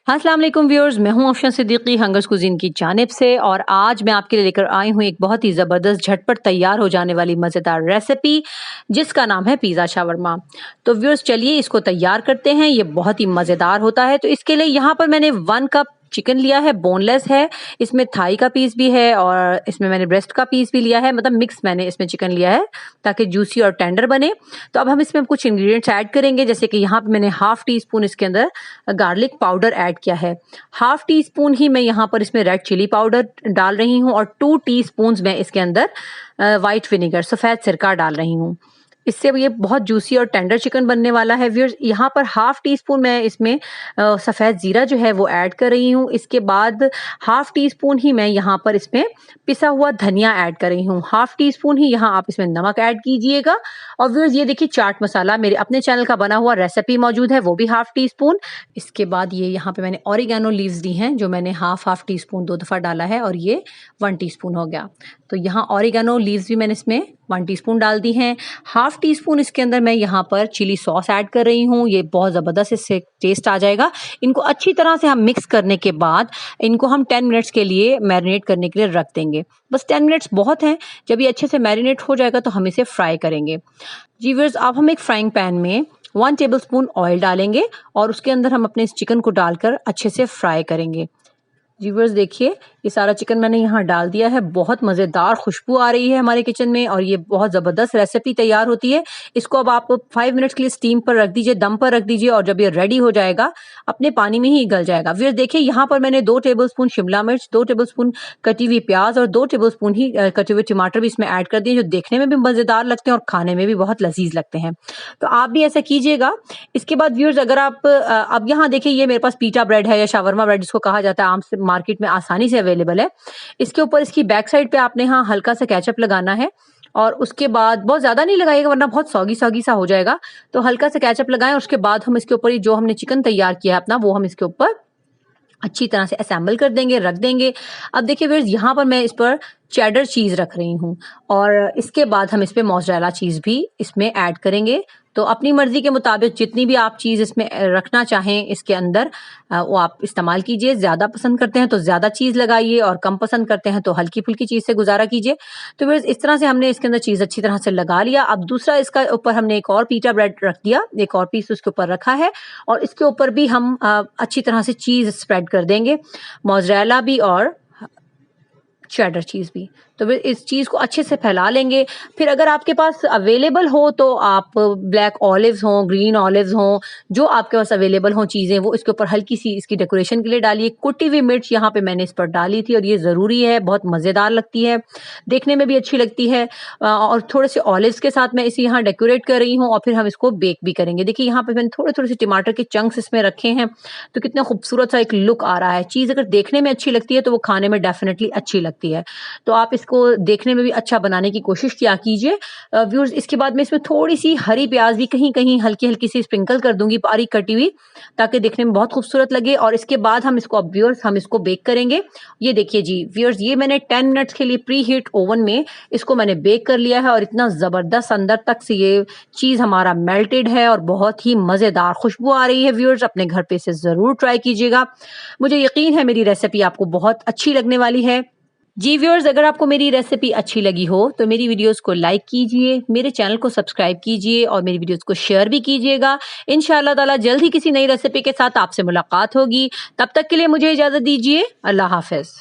अस्सलाम वालेकुम व्यूअर्स, मैं हूं अफशा सिद्दीकी हंगर्स कुजीन की जानिब से और आज मैं आपके लिए लेकर आई हूं एक बहुत ही ज़बरदस्त झटपट तैयार हो जाने वाली मज़ेदार रेसिपी जिसका नाम है पिज़्ज़ा शावरमा। तो व्यूअर्स चलिए इसको तैयार करते हैं। ये बहुत ही मज़ेदार होता है। तो इसके लिए यहाँ पर मैंने 1 कप चिकन लिया है, बोनलेस है। इसमें थाई का पीस भी है और इसमें मैंने ब्रेस्ट का पीस भी लिया है, मतलब मिक्स मैंने इसमें चिकन लिया है ताकि जूसी और टेंडर बने। तो अब हम इसमें कुछ इंग्रेडिएंट्स ऐड करेंगे, जैसे कि यहाँ पे मैंने हाफ टी स्पून इसके अंदर गार्लिक पाउडर ऐड किया है। हाफ टी स्पून ही मैं यहाँ पर इसमें रेड चिली पाउडर डाल रही हूँ और 2 टीस्पून्स मैं इसके अंदर वाइट विनेगर सफ़ेद सिरका डाल रही हूँ। इससे ये बहुत जूसी और टेंडर चिकन बनने वाला है व्यूअर्स। यहाँ पर हाफ टी स्पून मैं इसमें सफ़ेद ज़ीरा जो है वो ऐड कर रही हूँ। इसके बाद हाफ टी स्पून ही मैं यहाँ पर इसमें पिसा हुआ धनिया ऐड कर रही हूँ। हाफ टी स्पून ही यहाँ आप इसमें नमक ऐड कीजिएगा। और व्यूअर्स ये देखिए चाट मसाला मेरे अपने चैनल का बना हुआ रेसिपी मौजूद है, वो भी हाफ टी स्पून। इसके बाद ये यहाँ पे मैंने ऑरिगेनो लीव्स दी हैं जो मैंने हाफ टी स्पून 2 दफ़ा डाला है और ये 1 टीस्पून हो गया। तो यहाँ ऑरिगेनो लीव्स भी मैंने इसमें 1 टीस्पून डाल दी हैं। हाफ टी स्पून इसके अंदर मैं यहाँ पर चिली सॉस ऐड कर रही हूँ। ये बहुत ज़बरदस्त इससे टेस्ट आ जाएगा। इनको अच्छी तरह से हम मिक्स करने के बाद इनको हम 10 मिनट्स के लिए मैरिनेट करने के लिए रख देंगे। बस 10 मिनट्स बहुत हैं। जब ये अच्छे से मैरिनेट हो जाएगा तो हम इसे फ्राई करेंगे। जी व्यूअर्स, अब हम एक फ्राइंग पैन में 1 टेबलस्पून ऑयल डालेंगे और उसके अंदर हम अपने इस चिकन को डालकर अच्छे से फ्राई करेंगे। जी व्यूअर्स देखिए, ये सारा चिकन मैंने यहाँ डाल दिया है। बहुत मज़ेदार खुशबू आ रही है हमारे किचन में और ये बहुत ज़बरदस्त रेसिपी तैयार होती है। इसको अब आप 5 मिनट्स के लिए स्टीम पर रख दीजिए, दम पर रख दीजिए और जब ये रेडी हो जाएगा अपने पानी में ही गल जाएगा। व्यूअर्स देखिए, यहाँ पर मैंने 2 टेबलस्पून शिमला मिर्च, 2 टेबलस्पून कटी हुई प्याज और 2 टेबलस्पून ही कटे हुए टमाटर भी इसमें ऐड कर दिए, जो देखने में भी मज़ेदार लगते हैं और खाने में भी बहुत लजीज लगते हैं। तो आप भी ऐसा कीजिएगा। इसके बाद व्यूअर्स अगर आप अब यहाँ देखिए, ये मेरे पास पीटा ब्रेड है या शावरमा ब्रेड जिसको कहा जाता है, आम से मार्केट में आसानी से अवेलेबल है। इसके ऊपर इसकी बैक साइड पे आपने यहाँ हल्का सा केचप लगाना है और उसके बाद बहुत ज़्यादा नहीं लगाइएगा वरना बहुत सौगी सौगी सा हो जाएगा। तो हल्का सा केचप लगाएं और उसके बाद हम इसके ऊपर जो हमने चिकन तैयार किया है अपना, वो हम इसके ऊपर अच्छी तरह से असेंबल कर देंगे, रख देंगे। अब देखिए व्यूअर्स, यहाँ पर मैं इस पर चेडर चीज़ रख रही हूँ और इसके बाद हम इस पे मोज़रेला चीज़ भी इसमें ऐड करेंगे। तो अपनी मर्ज़ी के मुताबिक जितनी भी आप चीज़ इसमें रखना चाहें इसके अंदर वो आप इस्तेमाल कीजिए। ज़्यादा पसंद करते हैं तो ज़्यादा चीज़ लगाइए और कम पसंद करते हैं तो हल्की-फुल्की चीज़ से गुज़ारा कीजिए। तो व्यूअर्स इस तरह से हमने इसके अंदर चीज़ अच्छी तरह से लगा लिया। अब दूसरा इसका ऊपर हमने एक और पीटा ब्रेड रख दिया, एक और पीस उसके ऊपर रखा है और इसके ऊपर भी हम अच्छी तरह से चीज़ स्प्रेड कर देंगे, मोज़रेला भी और चेडर चीज़ भी। तो फिर इस चीज़ को अच्छे से फैला लेंगे। फिर अगर आपके पास अवेलेबल हो तो आप ब्लैक ऑलिव्स हों, ग्रीन ऑलिव्स हों, जो आपके पास अवेलेबल हों चीज़ें, वो इसके ऊपर हल्की सी इसकी डेकोरेशन के लिए डालिए। कुटी हुई मिर्च यहाँ पे मैंने इस पर डाली थी और ये ज़रूरी है, बहुत मज़ेदार लगती है, देखने में भी अच्छी लगती है। और थोड़े से ऑलिव्स के साथ मैं इसे यहाँ डेकोरेट कर रही हूँ और फिर हम इसको बेक भी करेंगे। देखिए यहाँ पे मैंने थोड़े-थोड़े से टमाटर के चंक्स इसमें रखे हैं, तो कितना खूबसूरत सा एक लुक आ रहा है। चीज़ अगर देखने में अच्छी लगती है तो वो खाने में डेफ़िनेटली अच्छी लगती है। तो आप इसको देखने में भी अच्छा बनाने की कोशिश किया कीजिए। व्यूअर्स इसके बाद मैं इसमें थोड़ी-सी हरी प्याज़ भी कहीं-कहीं हल्की-हल्की सी स्प्रिंकल कर दूँगी बारीक कटी हुई, ताकि देखने में बहुत खूबसूरत लगे। और इसके बाद हम इसको अब व्यूअर्स हम इसको बेक करेंगे। ये देखिए जी व्यूअर्स, ये मैंने 10 मिनट्स के लिए प्री हीट ओवन में इसको मैंने बेक कर लिया है और इतना ज़बरदस्त अंदर तक से ये चीज़ हमारा मेल्टेड है और बहुत ही मज़ेदार खुशबू आ रही है। व्यूअर्स अपने घर पे इसे ज़रूर ट्राई कीजिएगा। मुझे यकीन है मेरी रेसिपी आपको बहुत अच्छी लगने वाली है। जी व्यूअर्स, अगर आपको मेरी रेसिपी अच्छी लगी हो तो मेरी वीडियोस को लाइक कीजिए, मेरे चैनल को सब्सक्राइब कीजिए और मेरी वीडियोस को शेयर भी कीजिएगा। इंशाअल्लाह ताला जल्द ही किसी नई रेसिपी के साथ आपसे मुलाकात होगी। तब तक के लिए मुझे इजाज़त दीजिए। अल्लाह हाफ़िज़।